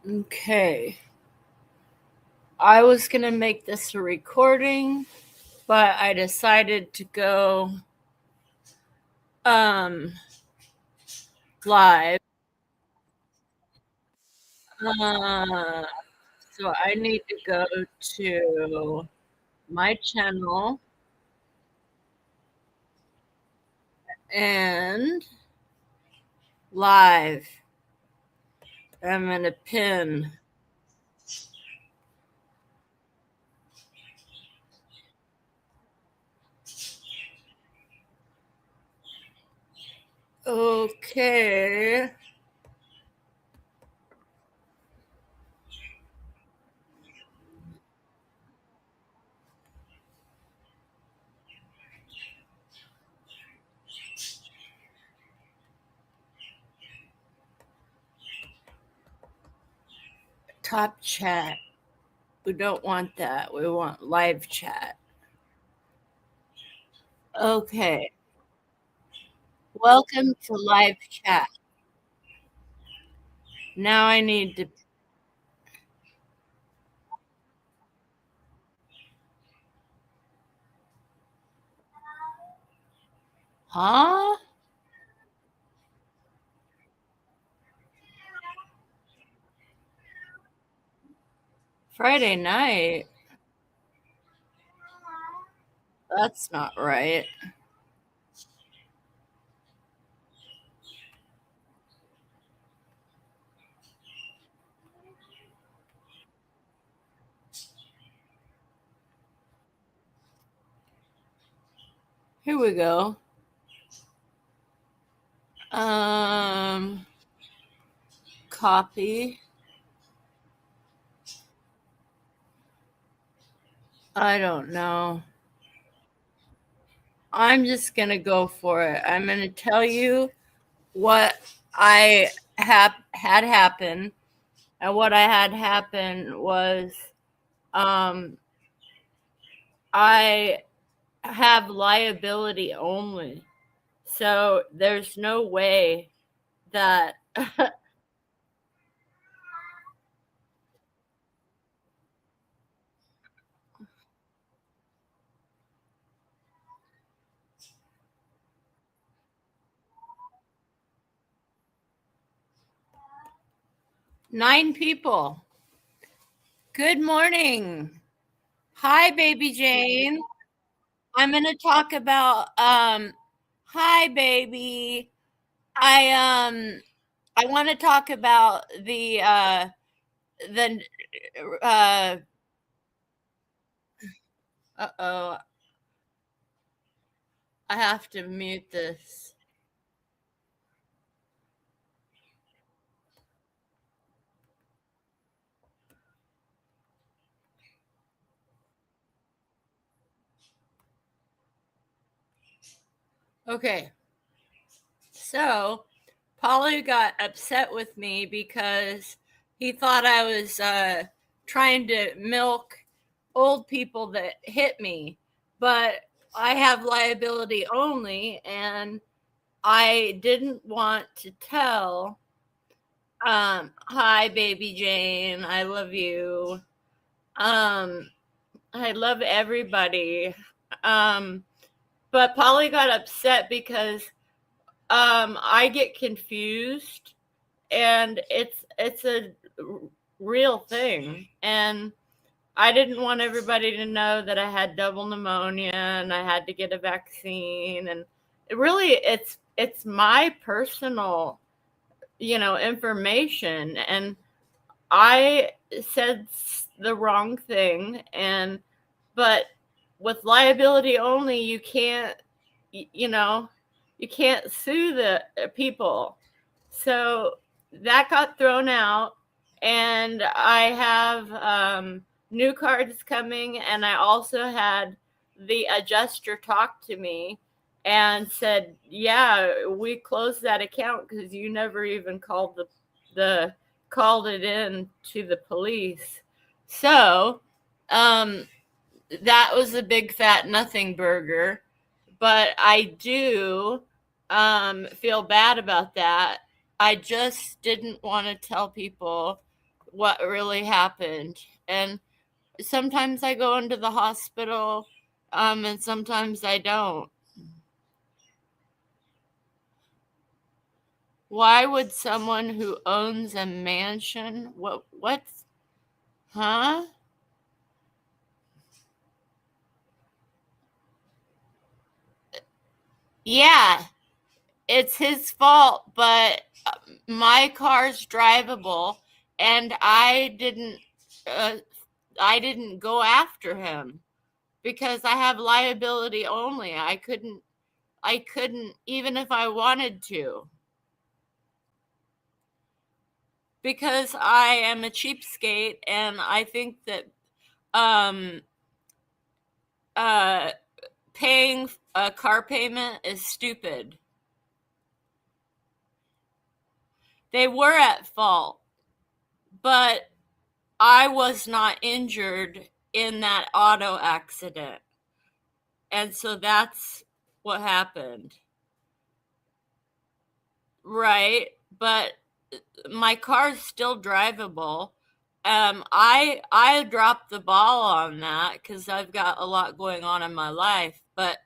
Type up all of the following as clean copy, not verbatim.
Okay. I was going to make this a recording, but I decided to go live. So I need to go to my channel and live. I'm going to pin. Okay. Top chat. We don't want that. We want live chat. Okay. Welcome to live chat. Now I need to. Huh? Friday night? That's not right. Here we go. Copy. I don't know. I'm just going to go for it. I'm going to tell you what I had happen. And what I had happen was I have liability only. So there's no way that 9 people. Good morning. Hi, baby Jane. I'm going to talk about hi baby. I want to talk about the uh uh-oh. I have to mute this. Okay. So, Polly got upset with me because he thought I was trying to milk old people that hit me. But I have liability only, and I didn't want to tell. Hi, baby Jane. I love you. Um, I love everybody. Um, but Polly got upset because I get confused, and it's a real thing, and I didn't want everybody to know that I had double pneumonia and I had to get a vaccine, and it's my personal information, and I said the wrong thing, but with liability only, you can't you know you can't sue the people. So that got thrown out, and I have new cards coming, and I also had the adjuster talk to me and said, yeah, we closed that account because you never even the called it in to the police. So that was a big fat nothing burger, but I do feel bad about that. I just didn't want to tell people what really happened. And sometimes I go into the hospital, and sometimes I don't. Why would someone who owns a mansion, what's, huh? Yeah, it's his fault, but my car's drivable, and uh, I didn't go after him because I have liability only. I couldn't even if I wanted to, because I am a cheapskate, and I think that um uh paying a car payment is stupid. They were at fault, but I was not injured in that auto accident. And so that's what happened. Right. But my car's still drivable. I dropped the ball on that because I've got a lot going on in my life. But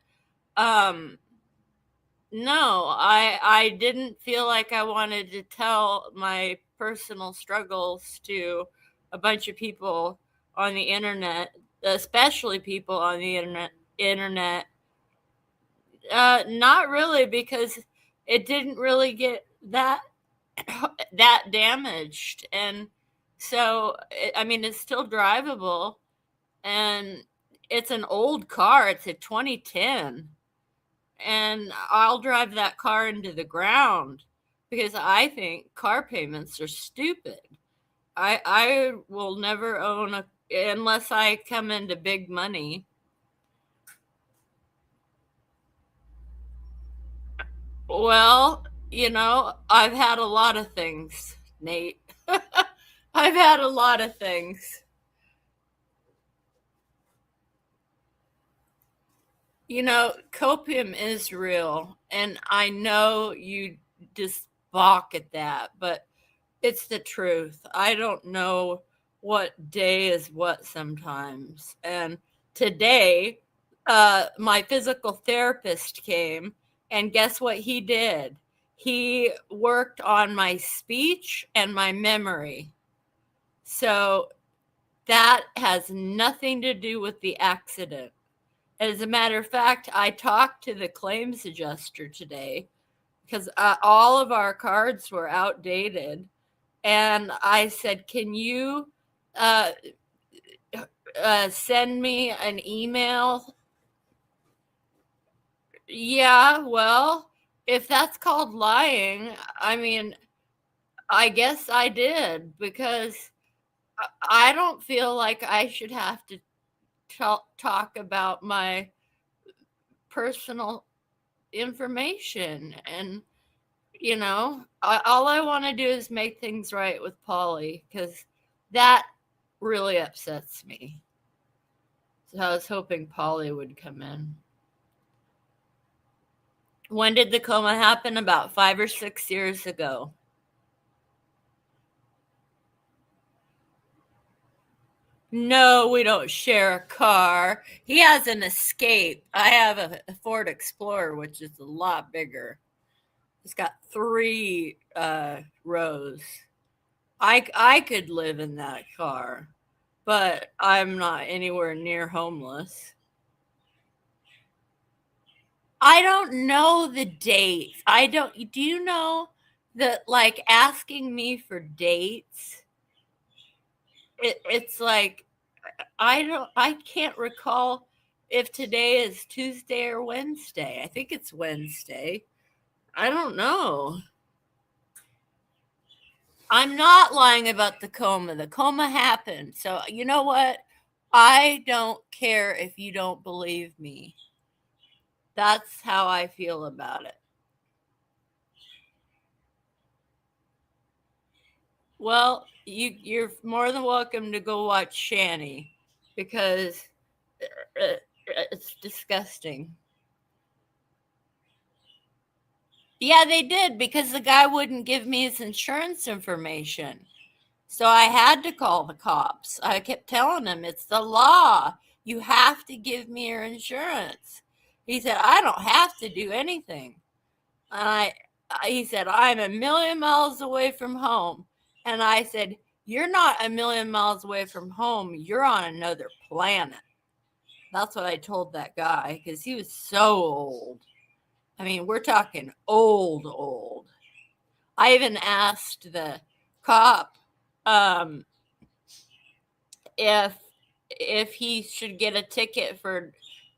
um no, I didn't feel like I wanted to tell my personal struggles to a bunch of people on the internet, especially people on the internet. Not really, because it didn't really get that damaged. And so I mean, it's still drivable, and it's an old car. It's a 2010, and I'll drive that car into the ground because I think car payments are stupid. I will never own a unless I come into big money. Well, I've had a lot of things, Nate. I've had a lot of things. Copium is real, and I know you just balk at that, but it's the truth. I don't know what day is what sometimes. And today, my physical therapist came, and guess what he did? He worked on my speech and my memory. So that has nothing to do with the accident. As a matter of fact, I talked to the claims adjuster today because all of our cards were outdated. And I said, can you uh, send me an email? Yeah, well, if that's called lying, I mean, I guess I did, because I don't feel like I should have to talk about my personal information. And, all I want to do is make things right with Polly, because that really upsets me. So I was hoping Polly would come in. When did the coma happen? About 5 or 6 years ago. No, we don't share a car. He has an Escape. I have a Ford Explorer, which is a lot bigger. It's got 3 rows. I could live in that car, but I'm not anywhere near homeless. I don't know the dates. I don't. Do you know that, like, asking me for dates? It's like I can't recall if today is Tuesday or Wednesday. I think it's Wednesday. I don't know. I'm not lying about the coma. The coma happened. So, you know what? I don't care if you don't believe me. That's how I feel about it. Well, you're more than welcome to go watch Shanny, because it's disgusting. Yeah, they did, because the guy wouldn't give me his insurance information. So I had to call the cops. I kept telling him, it's the law. You have to give me your insurance. He said, I don't have to do anything. And he said, I'm a million miles away from home. And I said, you're not a million miles away from home. You're on another planet. That's what I told that guy, because he was so old. I mean, we're talking old. I even asked the cop if he should get a ticket for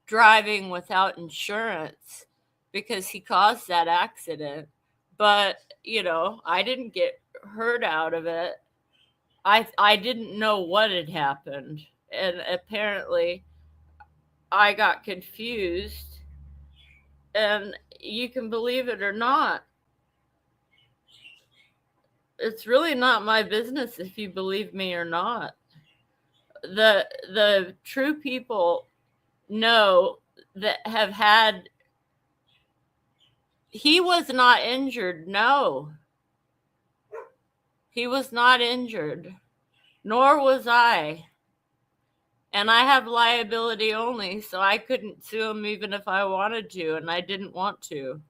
driving without insurance because he caused that accident. But, I didn't get hurt out of it. I didn't know what had happened. And apparently I got confused. And you can believe it or not, it's really not my business if you believe me or not. The true people know that have had. He was not injured. No, he was not injured, nor was I. And I have liability only, so I couldn't sue him even if I wanted to, and I didn't want to.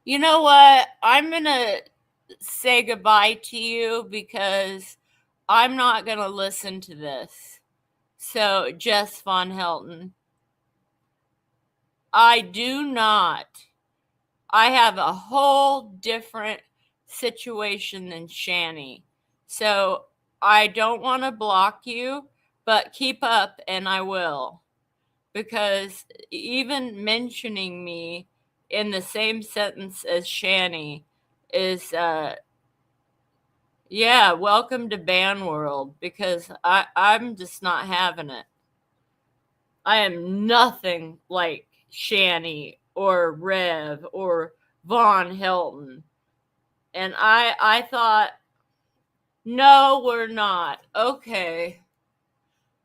You know what? I'm going to say goodbye to you because I'm not going to listen to this. So, Jess Von Helton, I do not. I have a whole different situation than Shani. So, I don't want to block you, but keep up and I will. Because even mentioning me in the same sentence as Shani is, yeah, welcome to Ban World, because I'm just not having it. I am nothing like Shani or Rev or Von Helton. And I thought, no, we're not. Okay.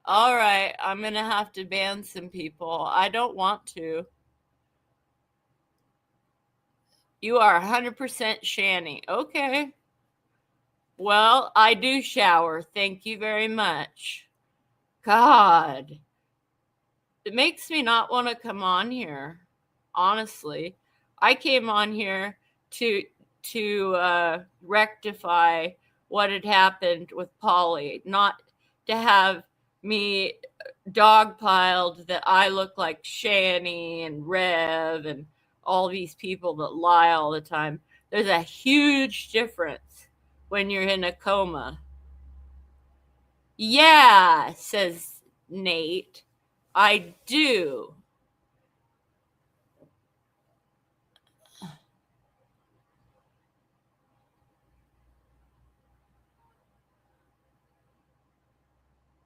All right. I'm going to have to ban some people. I don't want to. You are 100% Shani. Okay. Well, I do shower. Thank you very much. God. It makes me not want to come on here. Honestly. I came on here to rectify what had happened with Polly, not to have me dogpiled that I look like Shani and Rev and all these people that lie all the time. There's a huge difference when you're in a coma. Yeah, says Nate. I do.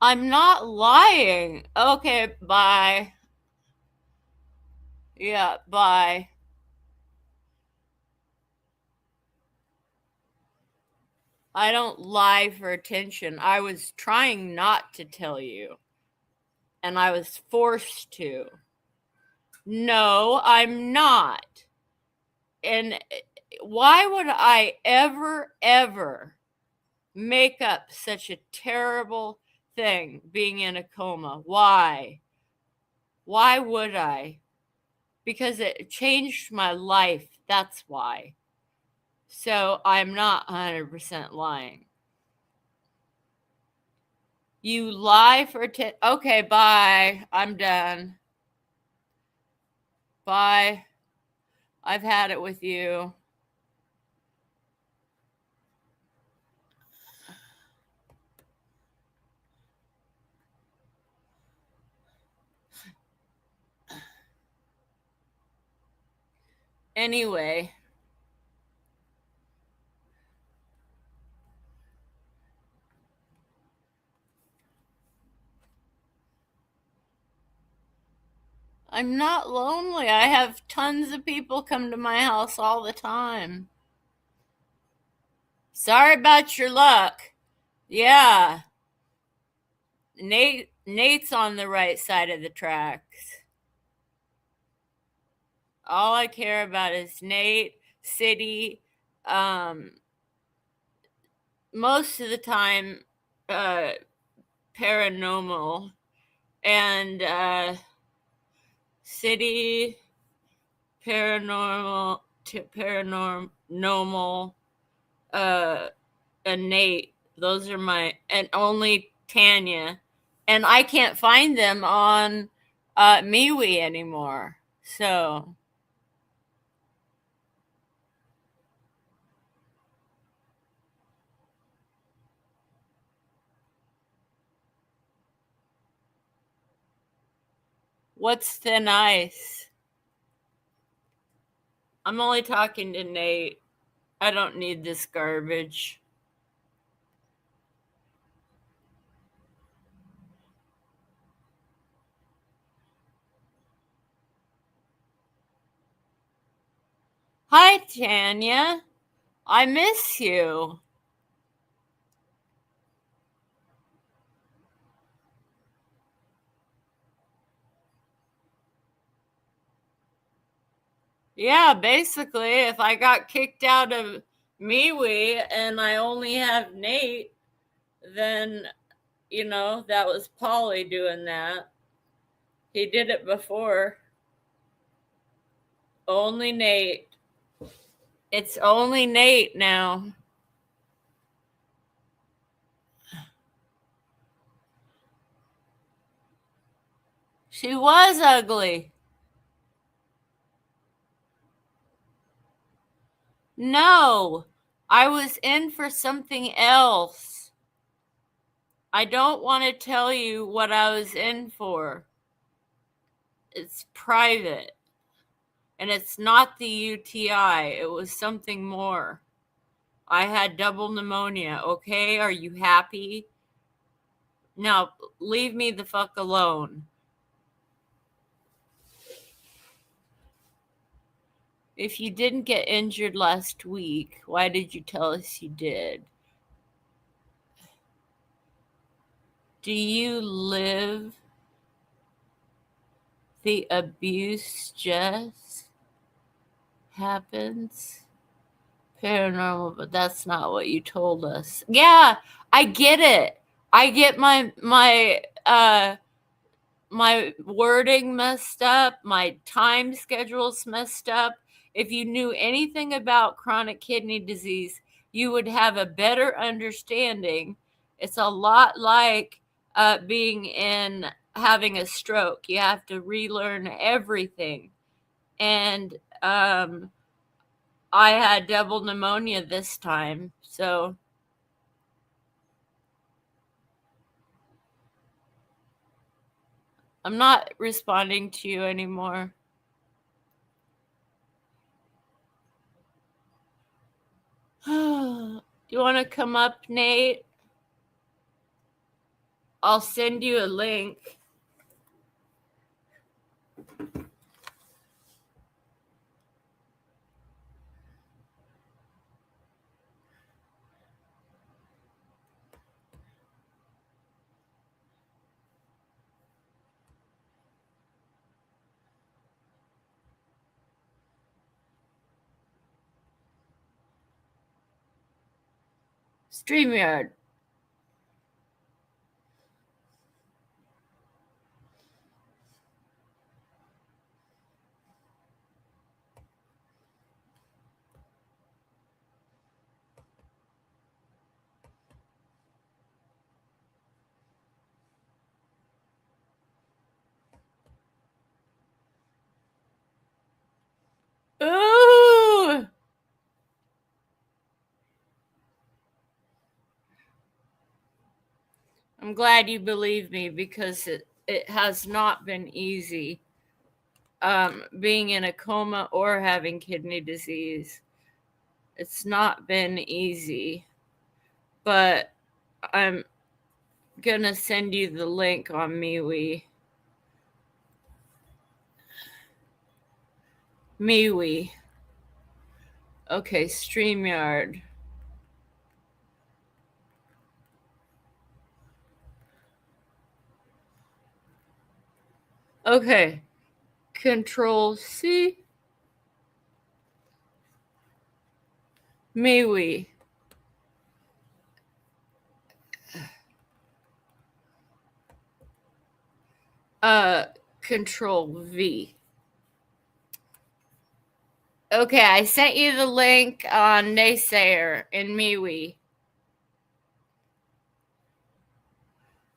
I'm not lying. Okay, bye. Yeah, bye. I don't lie for attention. I was trying not to tell you, and I was forced to. No, I'm not. And why would I ever make up such a terrible thing, being in a coma? Why? Why would I? Because it changed my life. That's why. So I'm not 100% lying. You lie for okay, bye. I'm done. Bye. I've had it with you. Anyway. I'm not lonely. I have tons of people come to my house all the time. Sorry about your luck. Yeah. Nate's on the right side of the tracks. All I care about is Nate, City, most of the time, paranormal, and City, paranormal, and Nate. Those are my, and only Tanya, and I can't find them on MeWe anymore. So what's thin ice? I'm only talking to Nate. I don't need this garbage. Hi, Tanya. I miss you. Yeah, basically, if I got kicked out of MeWe and I only have Nate, then, that was Polly doing that. He did it before. Only Nate. It's only Nate now. She was ugly. No, I was in for something else. I don't want to tell you what I was in for. It's private. And it's not the UTI. It was something more. I had double pneumonia. Okay, are you happy? Now, leave me the fuck alone. If you didn't get injured last week, why did you tell us you did? Do you live the abuse just happens? Paranormal, but that's not what you told us. Yeah, I get it. I get my wording messed up, my time schedule's messed up. If you knew anything about chronic kidney disease, you would have a better understanding. It's a lot like having a stroke. You have to relearn everything. And I had double pneumonia this time, so I'm not responding to you anymore. You want to come up, Nate? I'll send you a link. StreamYard. Ooh! I'm glad you believe me because it has not been easy being in a coma or having kidney disease. It's not been easy. But I'm gonna send you the link on MeWe. MeWe. Okay, StreamYard. Okay. Control C. MeWe. Control V. Okay, I sent you the link on Naysayer in MeWe.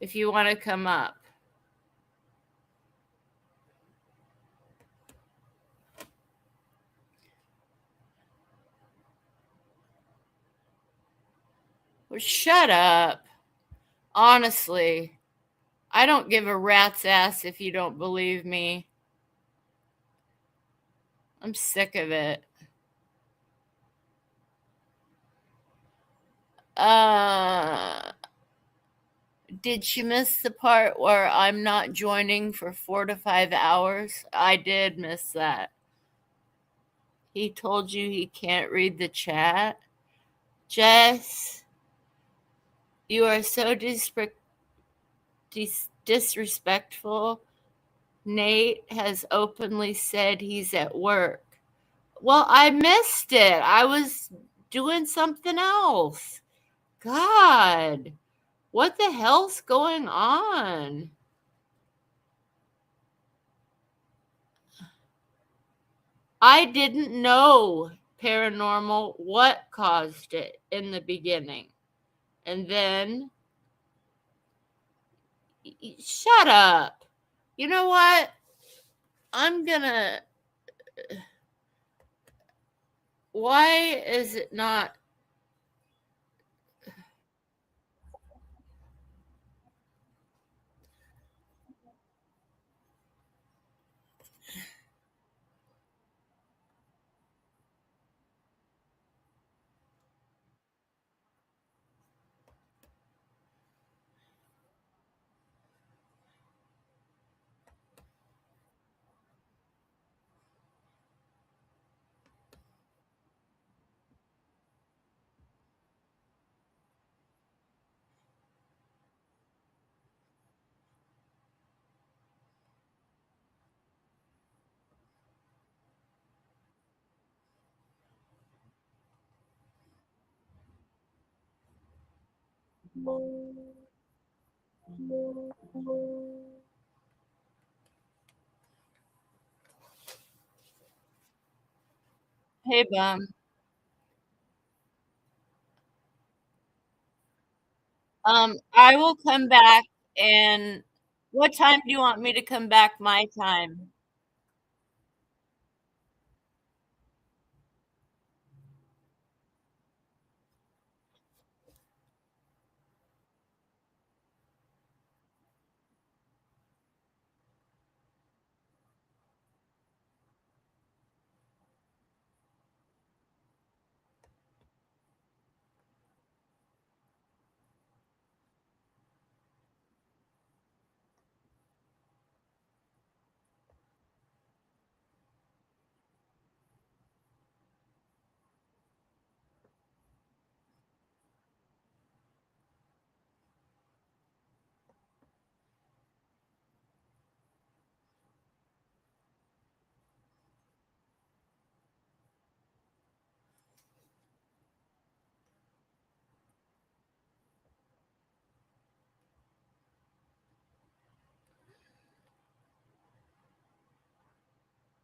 If you want to come up. Well, shut up. Honestly, I don't give a rat's ass if you don't believe me. I'm sick of it. Did you miss the part where I'm not joining for 4 to 5 hours? I did miss that. He told you he can't read the chat? Jess, you are so disrespectful. Nate has openly said he's at work. Well, I missed it. I was doing something else. God, what the hell's going on? I didn't know paranormal what caused it in the beginning. And then, shut up. You know what? I'm gonna. Why is it not? Hey, Bum. I will come back. And what time do you want me to come back? My time.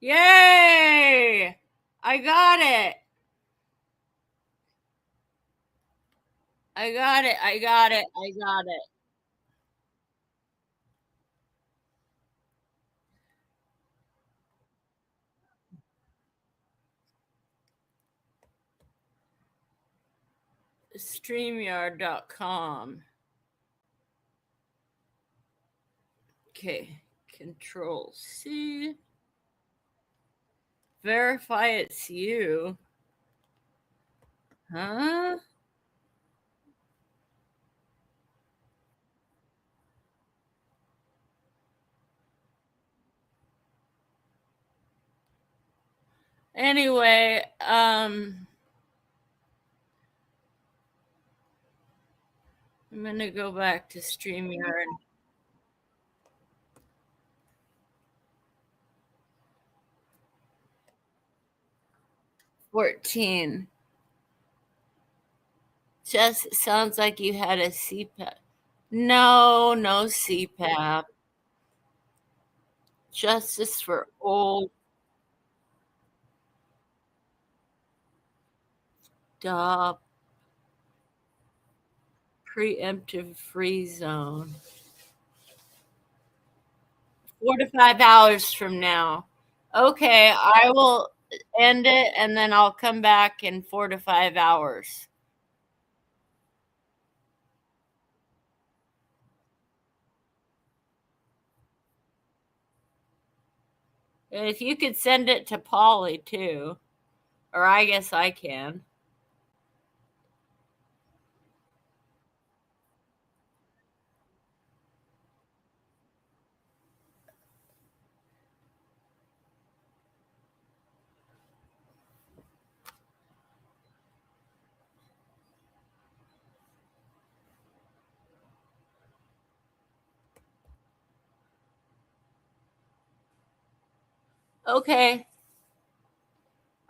Yay! I got it. I got it. I got it. I got it. StreamYard.com. Okay. Control C. Verify it's you. Huh? Anyway, I'm gonna go back to StreamYard. 14. Just sounds like you had a CPAP. No, no CPAP. Justice for old dog. Preemptive free zone. 4 to 5 hours from now. Okay, I will end it and then I'll come back in 4 to 5 hours. If you could send it to Polly too, or I guess I can. Okay.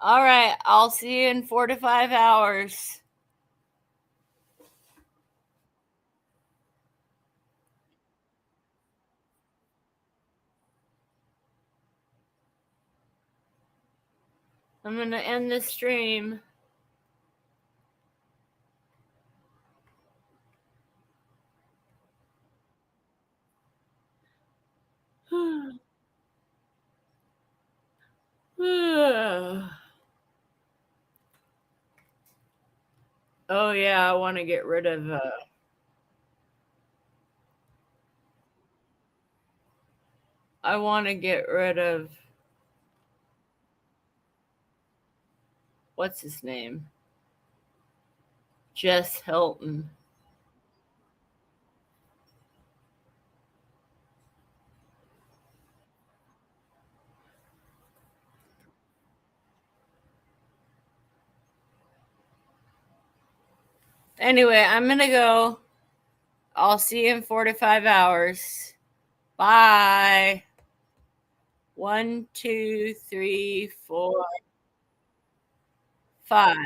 All right. I'll see you in 4 to 5 hours. I'm going to end the stream. Oh yeah, I want to get rid of I want to get rid of what's his name? Jess Hilton. Anyway, I'm going to go. I'll see you in 4 to 5 hours. Bye. 1, 2, 3, 4, 5.